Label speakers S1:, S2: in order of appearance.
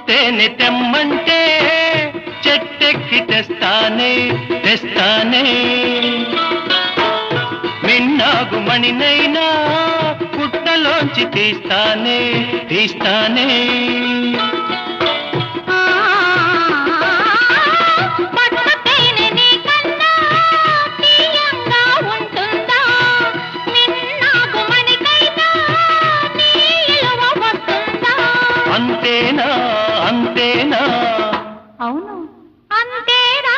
S1: తేనె తెమ్మంటే చెట్టెక్కి తెస్తానే తెస్తానే మిన్నాగు మణినైనా పుట్టలోంచి తీస్తానే తీస్తానే అంతేనా అంతేనా
S2: అవును అంతేనా